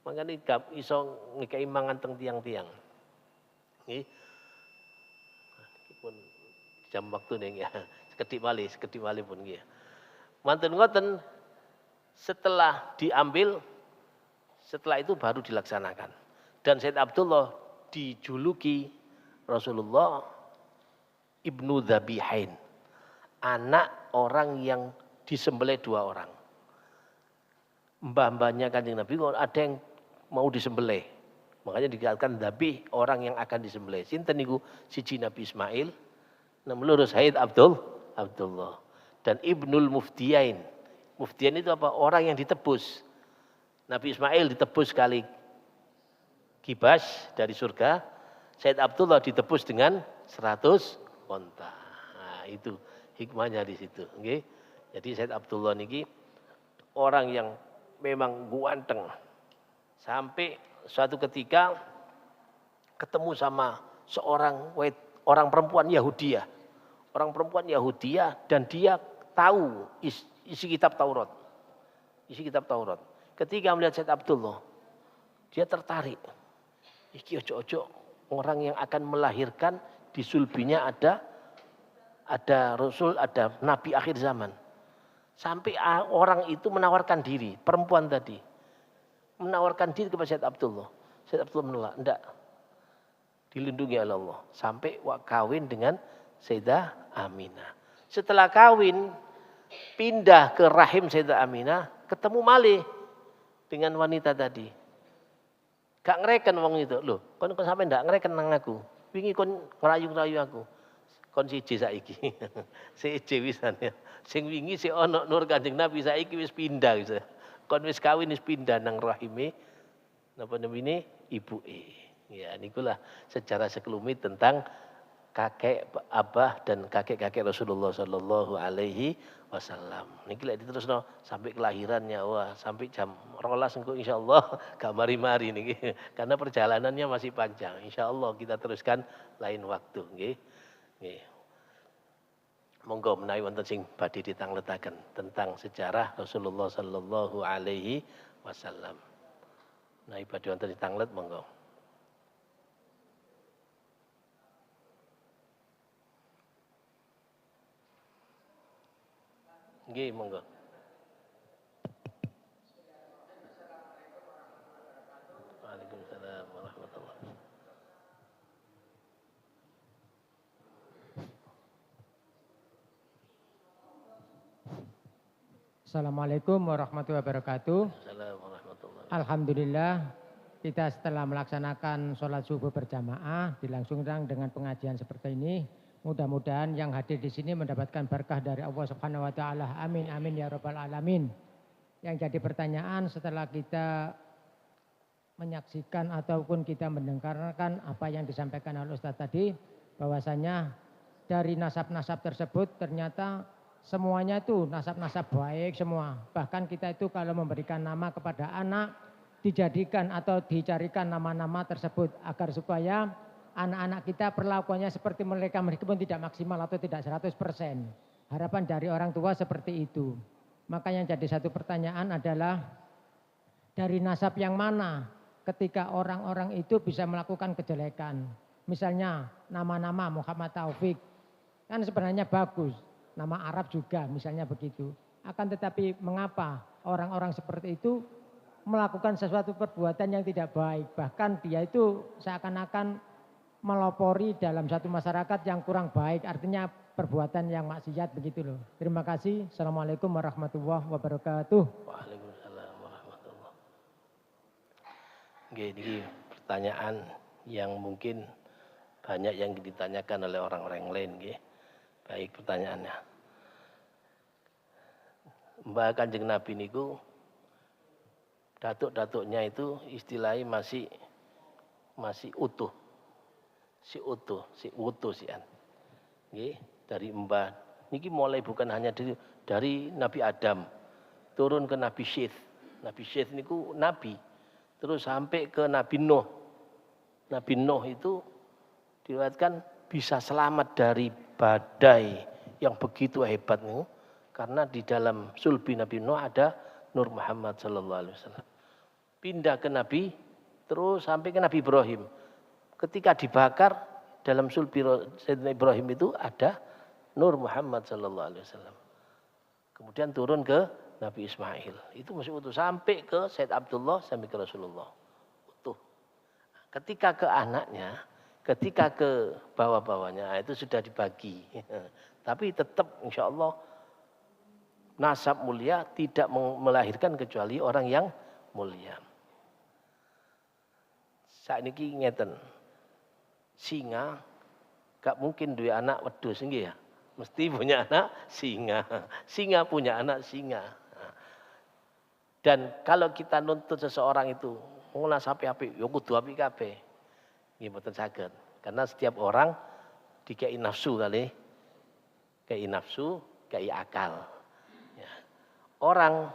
Makanya gak iso ngekei mangan teng tiang-tiang. Nggih. Pun jam waktu nih ya. Sekedhik malih pun nggih. Mantun ngoten setelah diambil, setelah itu baru dilaksanakan. Dan Said Abdullah dijuluki Rasulullah Ibnu Dzabihain. Anak orang yang disembelih 2 orang. Mbah-mbahnya Kanjeng Nabi ada yang mau disembelih. Makanya dikatakan Dzabih, orang yang akan disembelih. Sinten niku? Siji Nabi Ismail, nomor Said Abdullah. Dan Ibnul Muftiyain. Muftiyain itu apa? Orang yang ditebus. Nabi Ismail ditebus kali kibas dari surga. Said Abdullah ditebus dengan 100 onta. Nah, itu hikmahnya di situ. Okay? Jadi Said Abdullah niki orang yang memang ganteng. Sampai suatu ketika ketemu sama seorang orang perempuan Yahudiyah. Orang perempuan Yahudiyah dan dia tahu isi kitab Taurat. Isi kitab Taurat. Ketika melihat Said Abdullah, dia tertarik. Iki ojo-ojo orang yang akan melahirkan di sulbinya ada Rasul, ada Nabi akhir zaman. Sampai orang itu menawarkan diri, perempuan tadi. Menawarkan diri kepada Said Abdullah. Said Abdullah menolak, enggak. Dilindungi oleh Allah. Sampai kawin dengan Sayyidah Aminah. Setelah kawin, pindah ke rahim Sayyidah Aminah, ketemu malih dengan wanita tadi. Gak ngereken wong itu. Loh, kon sampe ndak ngereken nang aku. Wingi kon ngerayu-ngerayu aku. Kon siji saiki. Siji wisan ya. Sing wingi sik ana nur Kanjeng Nabi saiki wis pindah wis. Kon wis kawin wis pindah nang rahime napa namine ibuke. Ya nikulah sejarah sekelumit tentang kakek abah dan kakek-kakek Rasulullah sallallahu alaihi wasallam. Niki lek diterusno sampai kelahirannya wah sampai jam 12 engko insyaallah gak mari-mari niki karena perjalanannya masih panjang. Insyaallah kita teruskan lain waktu nggih. Nggih. Monggo menawi wonten sing badhe ditangletaken tentang sejarah Rasulullah sallallahu alaihi wasallam. Menawi badhe wonten ditanglet monggo. Nggih, monggo. Waalaikumsalam warahmatullahi wabarakatuh. Assalamualaikum warahmatullahi wabarakatuh. Assalamualaikum warahmatullahi wabarakatuh. Alhamdulillah kita setelah melaksanakan sholat subuh berjamaah dilangsungkan dengan pengajian seperti ini. Mudah-mudahan yang hadir di sini mendapatkan berkah dari Allah Subhanahu wa taala. Amin amin ya rabbal alamin. Yang jadi pertanyaan setelah kita menyaksikan ataupun kita mendengarkan apa yang disampaikan oleh Ustaz tadi, bahwasanya dari nasab-nasab tersebut ternyata semuanya itu nasab-nasab baik semua. Bahkan kita itu kalau memberikan nama kepada anak dijadikan atau dicarikan nama-nama tersebut agar supaya anak-anak kita perlakuannya seperti mereka meskipun tidak maksimal atau tidak 100%. Harapan dari orang tua seperti itu. Maka yang jadi satu pertanyaan adalah dari nasab yang mana ketika orang-orang itu bisa melakukan kejelekan. Misalnya nama-nama Muhammad Taufik kan sebenarnya bagus. Nama Arab juga misalnya begitu. Akan tetapi mengapa orang-orang seperti itu melakukan sesuatu perbuatan yang tidak baik. Bahkan dia itu seakan-akan melopori dalam satu masyarakat yang kurang baik. Artinya perbuatan yang maksiat begitu loh. Terima kasih. Assalamualaikum warahmatullahi wabarakatuh. Waalaikumsalam warahmatullahi wabarakatuh. Ini pertanyaan yang mungkin banyak yang ditanyakan oleh orang-orang lain. Baik pertanyaannya. Mbak Kanjeng Nabi niku datuk-datuknya itu istilahnya masih utuh. Si utuh sian. Nggih, dari Mbah niki mulai bukan hanya dari Nabi Adam turun ke Nabi Syith. Nabi Syith niku nabi. Terus sampai ke Nabi Nuh. Nabi Nuh itu diriwayatkan bisa selamat dari badai yang begitu hebat nih, karena di dalam sulbi Nabi Nuh ada Nur Muhammad sallallahu alaihi wasallam. Pindah ke Nabi terus sampai ke Nabi Ibrahim. Ketika dibakar dalam sulbi Sayyidina Ibrahim itu ada Nur Muhammad sallallahu alaihi wasallam. Kemudian turun ke Nabi Ismail. Itu masih utuh sampai ke Sayyid Abdullah sampai ke Rasulullah. Utuh. Ketika ke anaknya, ketika ke bawah-bawahnya itu sudah dibagi. Tapi tetap insya Allah nasab mulia tidak melahirkan kecuali orang yang mulia. Saat ini ngeten, singa gak mungkin dua anak wedhus nggih ya. Mesti punya anak singa. Singa punya anak singa. Dan kalau kita nuntut seseorang itu ngolah apik-apik, ya kudu apik kabeh. Nggih mboten saged. Karena setiap orang dikei nafsu kali. Kei nafsu, kei akal. Ya. Orang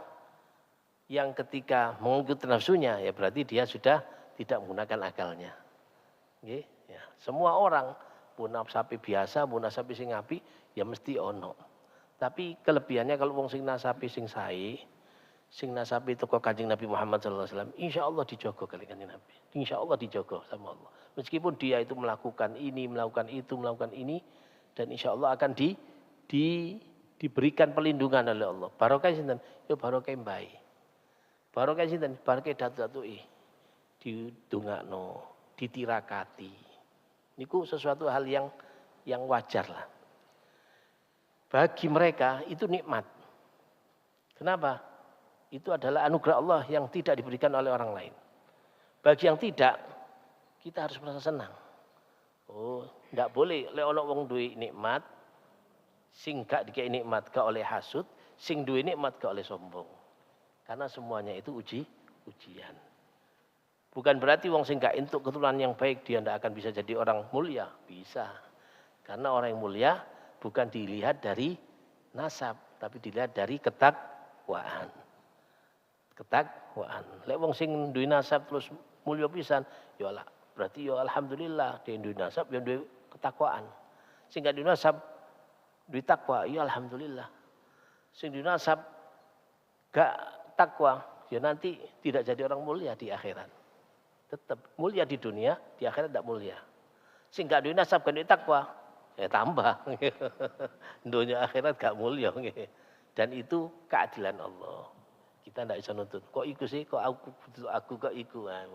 yang ketika mengikuti nafsunya ya berarti dia sudah tidak menggunakan akalnya. Nggih, ya. Semua orang pun sapi biasa, pun sapi sing apik ya mesti ono. Tapi kelebihannya kalau wong sing nasapi sing sae, sing nasapi teko Kanjeng Nabi Muhammad sallallahu alaihi wasallam, insyaallah dijogo kali Kanjeng Nabi. Insyaallah dijogo sama Allah. Meskipun dia itu melakukan ini, melakukan itu, melakukan ini dan insyaallah akan diberikan perlindungan oleh Allah. Barokah sinten? Ya barokah mbae. Barokah sinten? Barokah datu-datuke. Didongakno, ditirakati. Niku sesuatu hal yang wajar lah. Bagi mereka itu nikmat. Kenapa? Itu adalah anugerah Allah yang tidak diberikan oleh orang lain. Bagi yang tidak, kita harus merasa senang. Oh, tidak boleh oleh ono wong duwe nikmat, sing gak dikei nikmat gak oleh hasud, sing duwe nikmat gak oleh sombong. Karena semuanya itu ujian. Bukan berarti wong sing gak entuk keturunan yang baik dia tidak akan bisa jadi orang mulia, bisa. Karena orang yang mulia bukan dilihat dari nasab, tapi dilihat dari ketakwaan. Ketakwaan. Lek wong sing duwe nasab terus mulya pisan, ya lah berarti ya alhamdulillah dia duwe nasab, ya duwe ketakwaan. Sing gak duwe nasab duwe takwa, ya alhamdulillah. Sing dinasab gak takwa, ya nanti tidak jadi orang mulia di akhirat. Tetap mulia di dunia, di akhirat tidak mulia. Sing gak duwe nasab, gak duwe takwa, ya tambah. Dunia akhirat gak mulia. Dan itu keadilan Allah. Kita tidak bisa nuntut. Kok iku sih? Kok aku kok iku? Nah,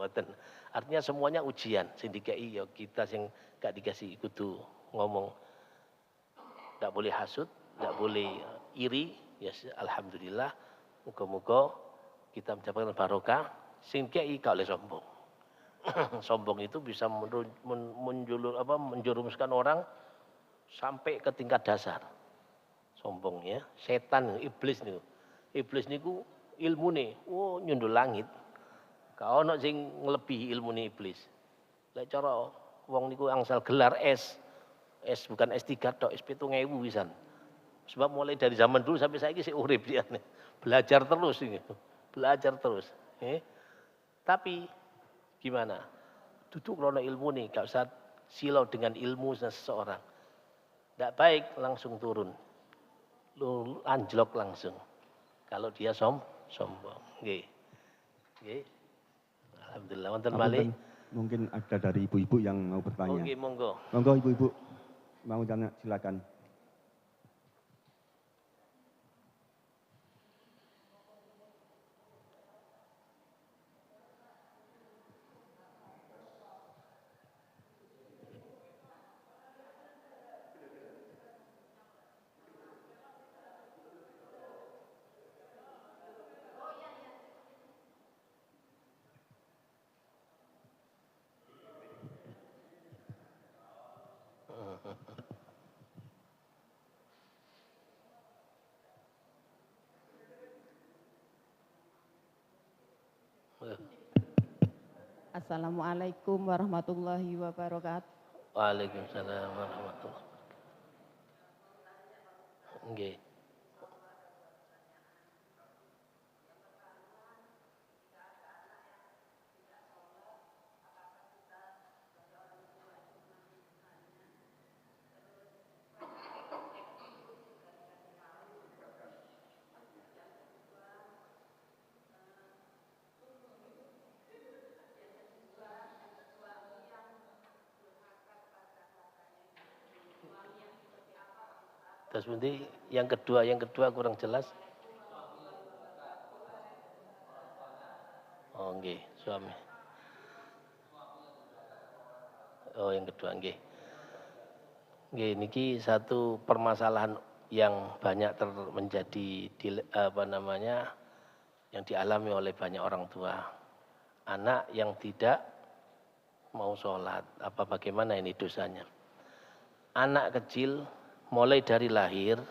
artinya semuanya ujian. Sing dikei ya kita sing gak dikasih kudu ngomong. Tidak boleh hasud, tidak boleh iri. Ya alhamdulillah. Moga-moga kita mendapatkan barokah. Sing kei gak oleh sombong. Sombong itu bisa menjurumuskan orang sampai ke tingkat dasar. Sombong ya, setan, iblis niku. Iblis niku ilmune, nyundul langit. Kau ono sing nglebihi ilmune iblis. Lek cara wong niku angsal gelar S bukan S3 tok, S7.000 pisan. Sebab mulai dari zaman dulu sampai saiki sik urip dia. Belajar terus ini. Belajar terus. Tapi gimana? Duduk krono ilmu nih, gak usah silau dengan ilmu seseorang. Tidak baik langsung turun. Lu anjlok langsung. Kalau dia sombong. Nggih. Nggih. Alhamdulillah wonten malih. Mungkin ada dari ibu-ibu yang mau bertanya. Oke, monggo. Monggo ibu-ibu. Mau tanya silakan. Assalamualaikum warahmatullahi wabarakatuh. Waalaikumsalam warahmatullahi wabarakatuh. Nggih. Terus nanti yang kedua kurang jelas. Oh nggih, suami. Oh yang kedua nggih. Nggih niki satu permasalahan yang banyak menjadi yang dialami oleh banyak orang tua. Anak yang tidak mau sholat, bagaimana ini dosanya? Anak kecil mulai dari lahir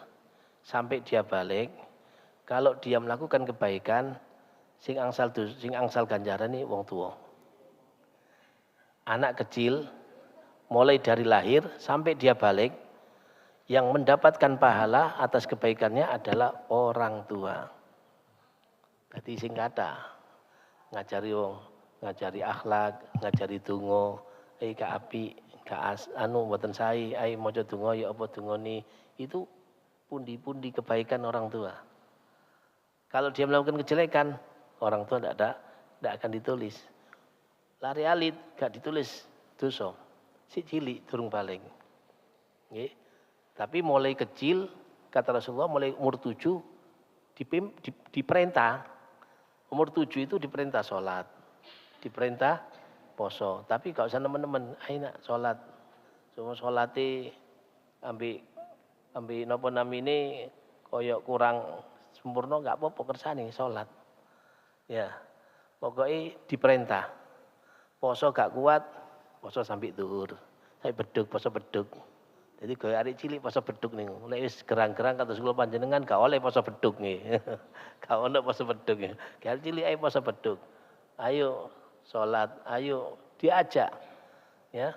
sampai dia balik, kalau dia melakukan kebaikan, sing angsal ganjaran ini wong tua. Anak kecil mulai dari lahir sampai dia balik, yang mendapatkan pahala atas kebaikannya adalah orang tua. Jadi sing kata ngajari wong, ngajari akhlak, ngajari donga, ka api. Mboten sae ai maca donga ya apa dongane itu pundi-pundi kebaikan orang tua. Kalau dia melakukan kejelekan, orang tua tidak akan ditulis. Lari alit gak ditulis dosa. Si cilik durung paling. Nggih. Tapi mulai kecil kata Rasulullah mulai umur 7 diperintah. Umur 7 itu diperintah sholat. Diperintah poso, tapi gak usah teman-teman, ayo nak sholat, cuma sholati ambil nopo namine koyok kurang sempurna gak apa-apa kersane sholat, ya pokoknya diperintah, poso gak kuat, poso sampai duhur, saya beduk poso beduk, jadi gaya adik cilik poso beduk nih, mulai gerang-gerang kata sekolah panjenengan gak oleh poso beduk nih, gak oleh poso beduk nih, gaya cilik ayo poso beduk, ayo sholat, ayo diajak, ya.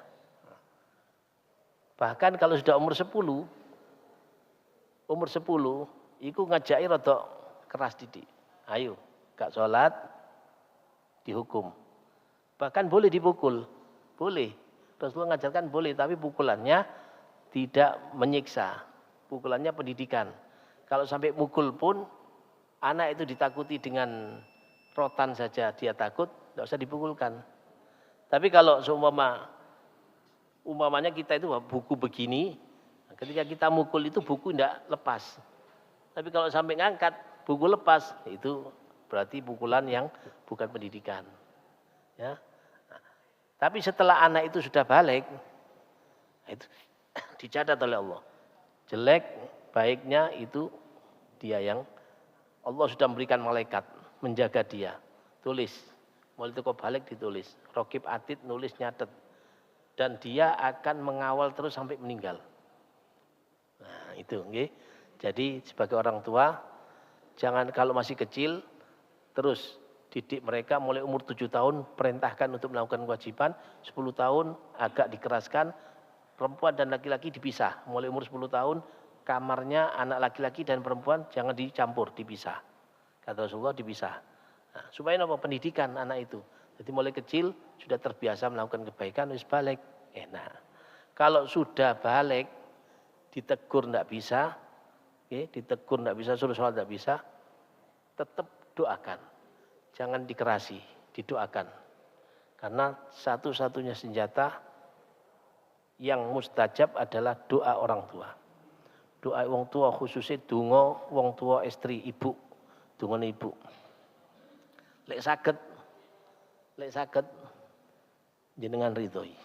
Bahkan kalau sudah umur 10, itu ngajaki rada keras didik. Ayo, gak sholat, dihukum. Bahkan boleh dipukul, boleh. Rasulullah ngajarkan boleh, tapi pukulannya tidak menyiksa. pukulannya pendidikan. Kalau sampai mukul pun, anak itu ditakuti dengan rotan saja dia takut, tidak usah dipukulkan. Tapi kalau umpamanya kita itu buku begini, ketika kita mukul itu buku tidak lepas. Tapi kalau sampai ngangkat buku lepas, itu berarti pukulan yang bukan pendidikan. Ya. Tapi setelah anak itu sudah balik, itu dicatat oleh Allah. Jelek, baiknya itu dia yang Allah sudah memberikan malaikat menjaga dia. Tulis, mulai itu kok balik ditulis. Rokib Atid nulis nyatet. Dan dia akan mengawal terus sampai meninggal. Nah itu. Okay. Jadi sebagai orang tua, jangan kalau masih kecil, terus didik mereka mulai umur 7 tahun, perintahkan untuk melakukan kewajiban, 10 tahun agak dikeraskan, perempuan dan laki-laki dipisah. Mulai umur 10 tahun, kamarnya anak laki-laki dan perempuan jangan dicampur, dipisah. Kata Rasulullah dipisah. Nah, supaya apa? Pendidikan anak itu. Jadi mulai kecil sudah terbiasa melakukan kebaikan, wis balik. Nah, kalau sudah balik, ditegur tidak bisa, ditegur tidak bisa, suruh sholat tidak bisa, tetap doakan. Jangan dikerasi, didoakan. Karena satu-satunya senjata yang mustajab adalah doa orang tua. Doa wong tua khususnya donga wong tua istri ibu, dongane ibu. Lek saged jenengan ridhoi.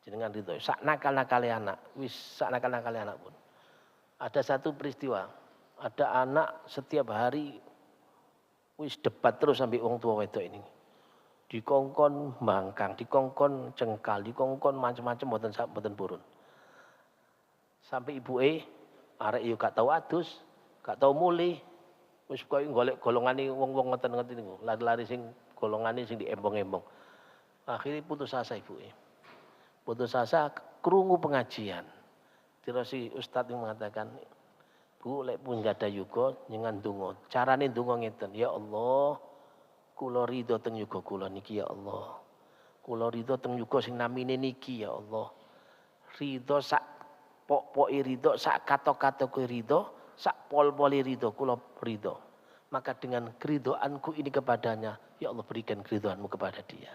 Jenengan ridhoi. Sak nakal-nakale anak, wis sak nakal-nakale anak pun. Ada satu peristiwa, ada anak setiap hari wis debat terus sampai wong tua wedok ini. Dikongkon bangkang, dikongkon cengkal, dikongkon macam-macam mboten purun. Sampai ibuke arek yo gak tau adus, gak tau mulih. Wis koyo golek golongane wong-wong ngoten-ngoten niku, lari-lari sing golongane sing diembong-embong. Akhirnya putus asa ibuke. Putus asa krungu pengajian. Terus ustaz yang mengatakan, Bu, lek pun gak ada yuga nyengan donga. Carane donga ngeten, ya Allah, kula ridho teng yuga kula niki ya Allah. Kula ridho teng yuga sing namine niki ya Allah. Ridho sak pok-poke ridho, sak kato-katoke ridho, sak pol-pole ridho, kula ridho. Maka dengan keridhoanku ini kepadanya, ya Allah berikan keridhoanmu kepada dia.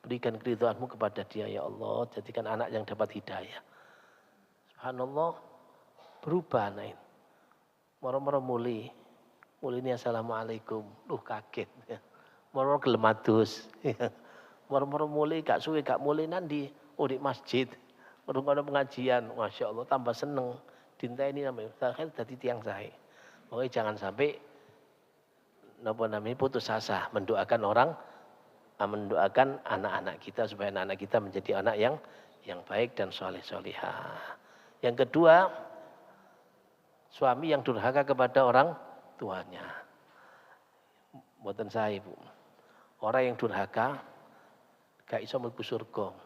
Berikan keridhoanmu kepada dia ya Allah, jadikan anak yang dapat hidayah. Subhanallah, berubah anak ini. Moro-moro muli ini assalamualaikum, kaget. Moro-moro gelem adus. Moro-moro muli gak suwe gak muli nandi, di masjid. Merungkono pengajian, Masya Allah tambah seneng. Dinta ini namanya, terakhir jadi tiang sahe. Pokoknya jangan sampai putus asa mendoakan anak-anak kita supaya anak-anak kita menjadi anak yang baik dan soleh-solihah. Yang kedua, suami yang durhaka kepada orang tuanya. Mboten saya, Bu. Orang yang durhaka gak iso mlebu surga.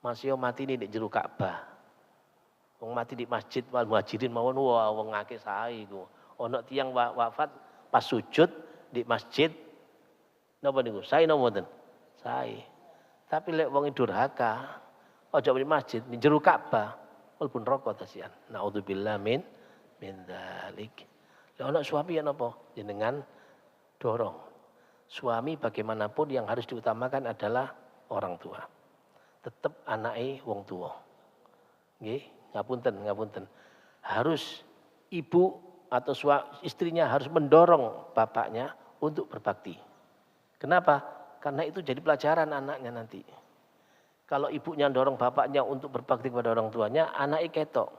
Masih mati ini di jero Ka'bah. Wong mati di masjid wal muhajirin mawon wong akeh sae iku. Ana tiyang wafat pas sujud di masjid napa niku? Sae napa mboten? Sae. Tapi lek wong durhaka aja di masjid di jero Ka'bah mlebu neraka tasian. Naudzubillah min dzalik. Lah ana suami ya napa? Jenengan dorong. Suami bagaimanapun yang harus diutamakan adalah orang tua. Tetap anake wong tua. Nggih, ngapunten. Harus ibu atau istrinya harus mendorong bapaknya untuk berbakti. Kenapa? Karena itu jadi pelajaran anaknya nanti. Kalau ibunya dorong bapaknya untuk berbakti kepada orang tuanya, anaknya ketok.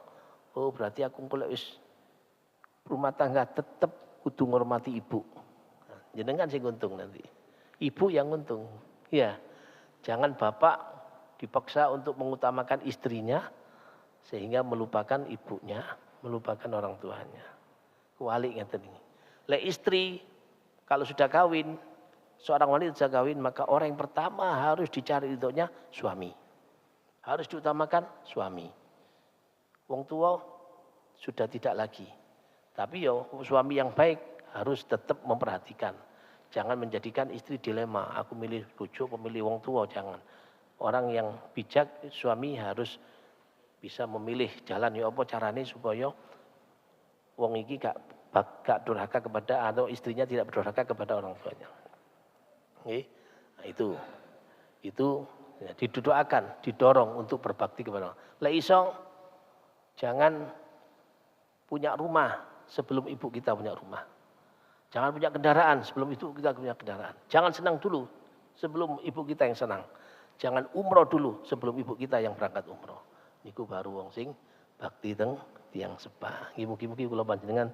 Oh, berarti aku kalau rumah tangga tetap kudu ngormati ibu. Jenengan sing untung nanti. Ibu yang untung. Ya. Jangan bapak dipaksa untuk mengutamakan istrinya sehingga melupakan ibunya, melupakan orang tuanya. Kuali ngeten iki. Lek istri kalau sudah kawin, seorang wanita sudah kawin, maka orang yang pertama harus dicari ridhonya suami. Harus diutamakan suami. Wong tua sudah tidak lagi. Tapi suami yang baik harus tetap memperhatikan. Jangan menjadikan istri dilema. Aku milih bojo, pemilih wong tua, jangan. Orang yang bijak, suami harus bisa memilih jalan ya apa carane supaya wong iki gak durhaka kepada atau istrinya tidak berdurhaka kepada orang tuanya. Nggih. Nah, itu ya, didoakan, didorong untuk berbakti kepada Allah. Lek iso jangan punya rumah sebelum ibu kita punya rumah. Jangan punya kendaraan sebelum ibu kita punya kendaraan. Jangan senang dulu sebelum ibu kita yang senang. Jangan umroh dulu sebelum ibu kita yang berangkat umroh. Niku baru wong sing bakti teng tiang sepah. Mugi-mugi kula panjenengan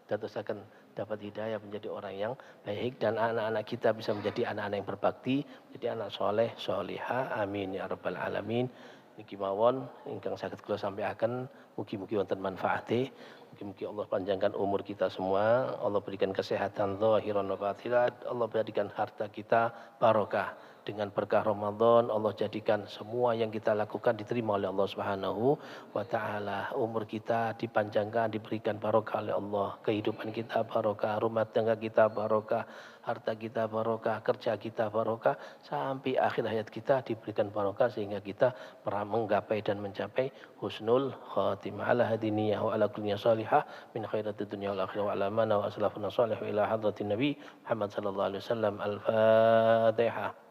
dadosaken dapat hidayah menjadi orang yang baik dan anak-anak kita bisa menjadi anak-anak yang berbakti, menjadi anak soleh, solihah. Amin ya rabbal alamin. Niki mawon ingkang saged kula sampaikan, mugi-mugi wonten manfaate. Mugi-mugi Allah panjangkan umur kita semua, Allah berikan kesehatan zahiran wa batinan, Allah berikan harta kita barokah. Dengan berkah Ramadan, Allah jadikan semua yang kita lakukan diterima oleh Allah Subhanahu wa taala. Umur kita dipanjangkan, diberikan barokah oleh Allah. Kehidupan kita barokah, rumah tangga kita barokah, harta kita barokah, kerja kita barokah, sampai akhir hayat kita diberikan barokah sehingga kita pernah menggapai dan mencapai husnul khatimah. Ala hadiniyah wa ala kulli salihah min khairatid dunya wal akhirah wa ala mana wa aslafuna salih ila hadratin nabi Muhammad sallallahu alaihi wasallam. Al-Fatihah.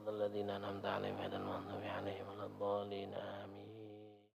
الذين أنعمت عليهم غير المغضوب عليهم ولا الضالين آمين